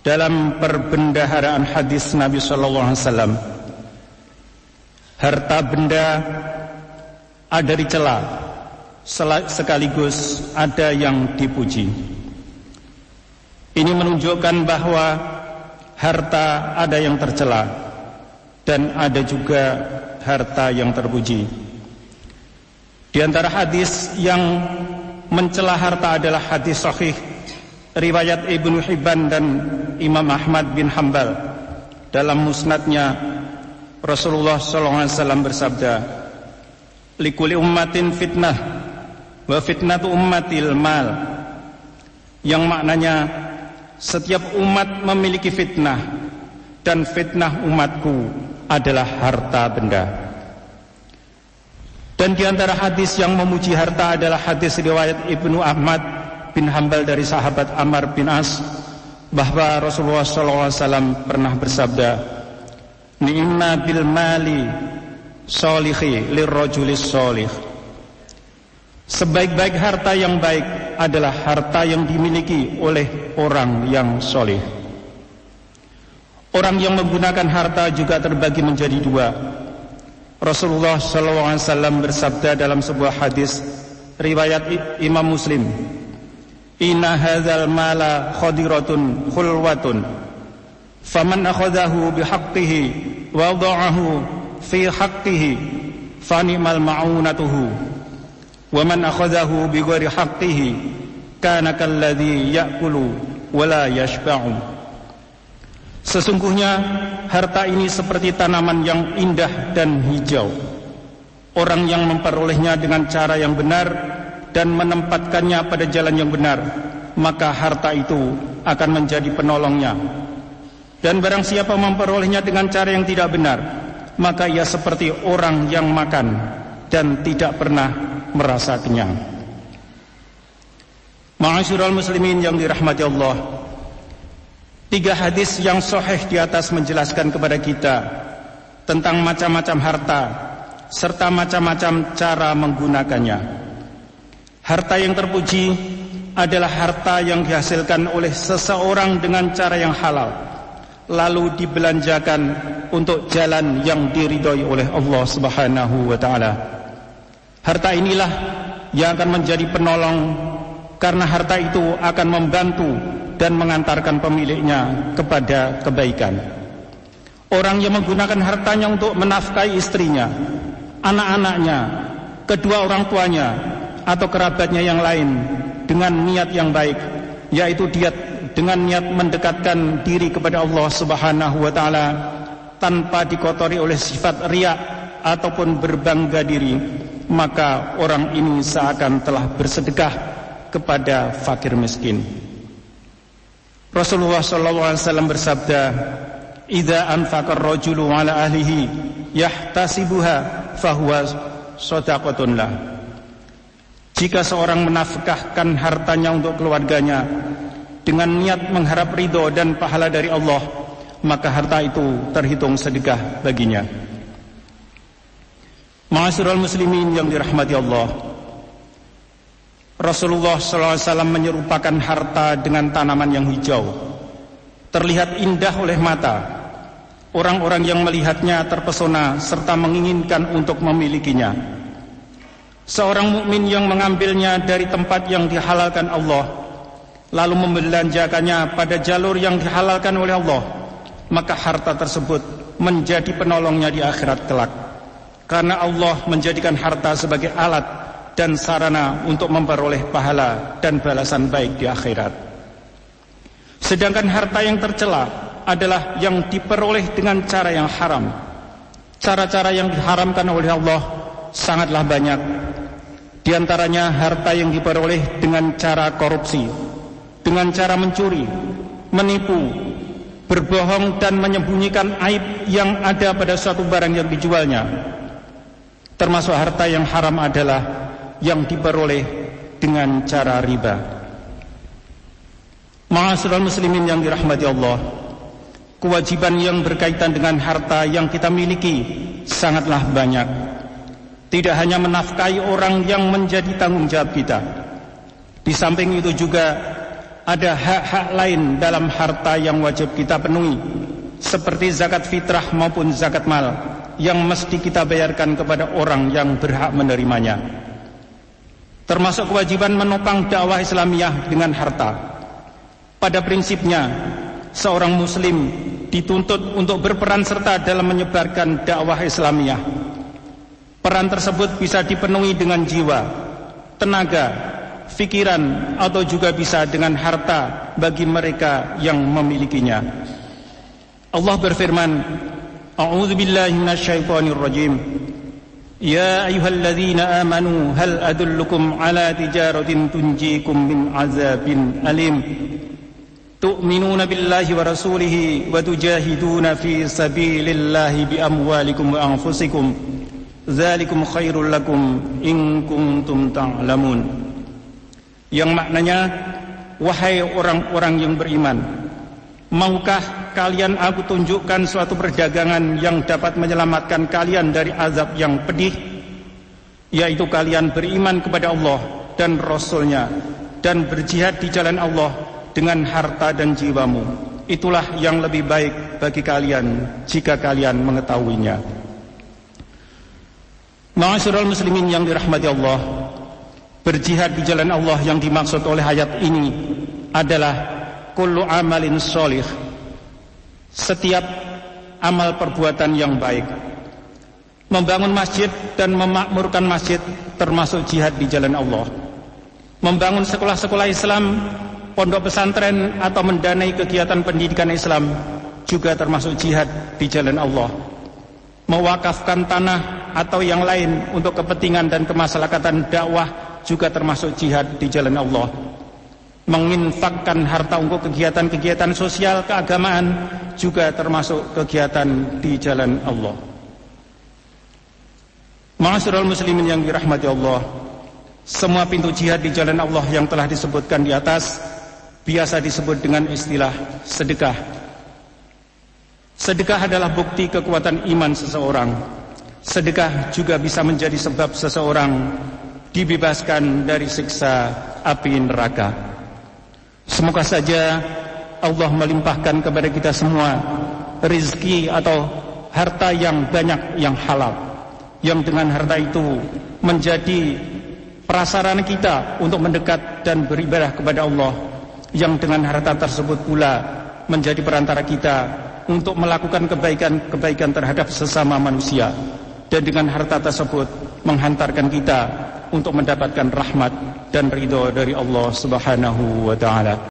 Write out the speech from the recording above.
dalam perbendaharaan hadis Nabi sallallahu alaihi wasallam, harta benda ada dicela sekaligus ada yang dipuji. Ini menunjukkan bahwa harta ada yang tercela dan ada juga harta yang terpuji. Di antara hadis yang mencela harta adalah hadis sahih riwayat Ibnu Hibban dan Imam Ahmad bin Hanbal. Dalam musnadnya, Rasulullah SAW bersabda, "Likulli ummatin fitnah, wa fitnatu ummatil mal." Yang maknanya, setiap umat memiliki fitnah, dan fitnah umatku adalah harta benda. Dan di antara hadis yang memuji harta adalah hadis riwayat Ibnu Ahmad bin Hanbal dari sahabat Ammar bin As, bahwa Rasulullah SAW pernah bersabda, "Ni'ma bil mali sholihi lirrajulis sholih." Sebaik-baik harta yang baik adalah harta yang dimiliki oleh orang yang soleh. Orang yang menggunakan harta juga terbagi menjadi dua. Rasulullah SAW bersabda dalam sebuah hadis riwayat Imam Muslim, "Inna hadzal mala khadiratun khulwatun, faman akhadahu bihaqqihi wa wada'ahu fi haqqihi fani'mal ma'unatuhu, wa man akhadahu bighairi haqqihi kana kalladzi ya'kulu wa la yashba'u." Sesungguhnya harta ini seperti tanaman yang indah dan hijau. Orang yang memperolehnya dengan cara yang benar dan menempatkannya pada jalan yang benar, maka harta itu akan menjadi penolongnya. Dan barang siapa memperolehnya dengan cara yang tidak benar, maka ia seperti orang yang makan dan tidak pernah merasa kenyang. Ma'asyiral muslimin yang dirahmati Allah, 3 hadis yang sahih di atas menjelaskan kepada kita tentang macam-macam harta serta macam-macam cara menggunakannya. Harta yang terpuji adalah harta yang dihasilkan oleh seseorang dengan cara yang halal, lalu dibelanjakan untuk jalan yang diridhoi oleh Allah Subhanahu wa taala. Harta inilah yang akan menjadi penolong, karena harta itu akan membantu dan mengantarkan pemiliknya kepada kebaikan. Orang yang menggunakan hartanya untuk menafkahi istrinya, anak-anaknya, kedua orang tuanya, atau kerabatnya yang lain dengan niat yang baik, yaitu dia dengan niat mendekatkan diri kepada Allah Subhanahu wa taala tanpa dikotori oleh sifat riya ataupun berbangga diri, maka orang ini seakan telah bersedekah kepada fakir miskin. Rasulullah SAW bersabda, "Idza anfaqa ar-rajulu 'ala ahlihi yahtasibuha fahuwa shadaqatun lah." Jika seorang menafkahkan hartanya untuk keluarganya dengan niat mengharap ridho dan pahala dari Allah, maka harta itu terhitung sedekah baginya. Ma'asyiral muslimin yang dirahmati Allah, Rasulullah SAW menyerupakan harta dengan tanaman yang hijau, terlihat indah oleh mata. Orang-orang yang melihatnya terpesona serta menginginkan untuk memilikinya. Seorang mukmin yang mengambilnya dari tempat yang dihalalkan Allah, lalu membelanjakannya pada jalur yang dihalalkan oleh Allah, maka harta tersebut menjadi penolongnya di akhirat kelak. Karena Allah menjadikan harta sebagai alat dan sarana untuk memperoleh pahala dan balasan baik di akhirat. Sedangkan harta yang tercela adalah yang diperoleh dengan cara yang haram. Cara-cara yang diharamkan oleh Allah sangatlah banyak. Di antaranya harta yang diperoleh dengan cara korupsi, dengan cara mencuri, menipu, berbohong dan menyembunyikan aib yang ada pada suatu barang yang dijualnya. Termasuk harta yang haram adalah yang diperoleh dengan cara riba. Ma'asyiral muslimin yang dirahmati Allah, kewajiban yang berkaitan dengan harta yang kita miliki sangatlah banyak. Tidak hanya menafkahi orang yang menjadi tanggung jawab kita, di samping itu juga ada hak-hak lain dalam harta yang wajib kita penuhi, seperti zakat fitrah maupun zakat mal yang mesti kita bayarkan kepada orang yang berhak menerimanya. Termasuk kewajiban menopang dakwah Islamiyah dengan harta. Pada prinsipnya, seorang muslim dituntut untuk berperan serta dalam menyebarkan dakwah Islamiyah. Peran tersebut bisa dipenuhi dengan jiwa, tenaga, fikiran, atau juga bisa dengan harta bagi mereka yang memilikinya. Allah berfirman, A'udzu billahi minasyaitonir rajim. Ya ayyuhalladzina amanu hal adullukum ala tijaratin tunjikum min azabin alim. Tu'minuna billahi wa rasulihi wa tujahiduna fi sabilillahi bi amwalikum wa anfusikum. Dzalikum khairul lakum in kuntum ta'lamun. Yang maknanya, wahai orang-orang yang beriman, maukah kalian aku tunjukkan suatu perdagangan yang dapat menyelamatkan kalian dari azab yang pedih, yaitu kalian beriman kepada Allah dan Rasul-Nya dan berjihad di jalan Allah dengan harta dan jiwamu. Itulah yang lebih baik bagi kalian jika kalian mengetahuinya. Ma'asyiral muslimin yang dirahmati Allah, berjihad di jalan Allah yang dimaksud oleh ayat ini adalah kullu amalin sholih, setiap amal perbuatan yang baik. Membangun masjid dan memakmurkan masjid termasuk jihad di jalan Allah. Membangun sekolah-sekolah Islam, pondok pesantren, atau mendanai kegiatan pendidikan Islam juga termasuk jihad di jalan Allah. Mewakafkan tanah atau yang lain untuk kepentingan dan kemaslahatan dakwah juga termasuk jihad di jalan Allah. Menginfakkan harta untuk kegiatan-kegiatan sosial keagamaan juga termasuk kegiatan di jalan Allah. Ma'asyiral muslimin yang dirahmati Allah, semua pintu jihad di jalan Allah yang telah disebutkan di atas biasa disebut dengan istilah sedekah. Sedekah adalah bukti kekuatan iman seseorang. Sedekah juga bisa menjadi sebab seseorang dibebaskan dari siksa api neraka. Semoga saja Allah melimpahkan kepada kita semua rezeki atau harta yang banyak yang halal, yang dengan harta itu menjadi prasarana kita untuk mendekat dan beribadah kepada Allah, yang dengan harta tersebut pula menjadi perantara kita untuk melakukan kebaikan-kebaikan terhadap sesama manusia, dan dengan harta tersebut menghantarkan kita untuk mendapatkan rahmat dan ridho dari Allah Subhanahu wa ta'ala.